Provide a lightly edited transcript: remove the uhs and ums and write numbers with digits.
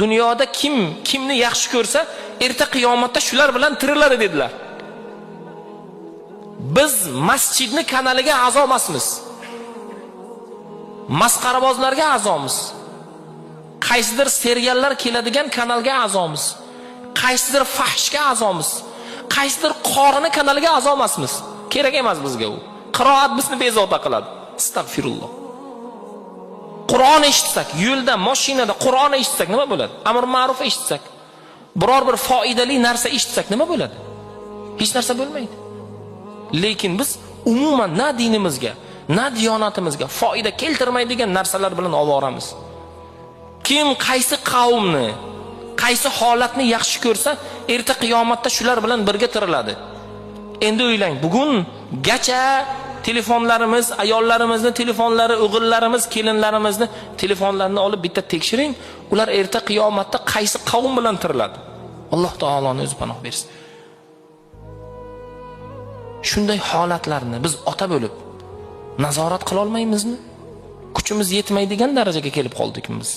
Dunyoda kimni yaxshi ko'rsa, erta qiyomatda shular bilan tiriladi dedilar. Biz masjidni kanaliga a'zo emasmiz. Masqarabozlarga a'zomiz. Qaysidir seriallar keladigan kanalga a'zomiz. Qaysidir fahshga a'zomiz. Qaysidir qorini kanaliga a'zo emasmiz. Kerak emas bizga u. Qiroat bizni bezovta qiladi. Astagfirulloh. Qur'on eshitsak, yo'lda, mashinada Qur'on eshitsak nima bo'ladi? Amr ma'ruf eshitsak, biror bir foydali narsa eshitsak nima bo'ladi? Hech narsa bo'lmaydi. Lekin biz umuman na dinimizga, na diyonatimizga foyda keltirmaydigan narsalar bilan ovoramiz. Kim qaysi qavmni, qaysi holatni yaxshi ko'rsa, erta qiyomatda shular bilan birga tiriladi. Endi o'ylang, bugungacha telefonlarimiz, ayollarimizni telefonlari, o'g'illarimiz, kelinlarimizni telefonlarini olib bitta tekshiring, ular erta qiyomatda qaysi qavm bilan tiriladi. Alloh taoloning o'zi panoh bersin. Shunday holatlarni biz ota bo'lib nazorat qila olmaymizmi? Kuchimiz yetmaydigan darajaga kelib qoldikmi biz?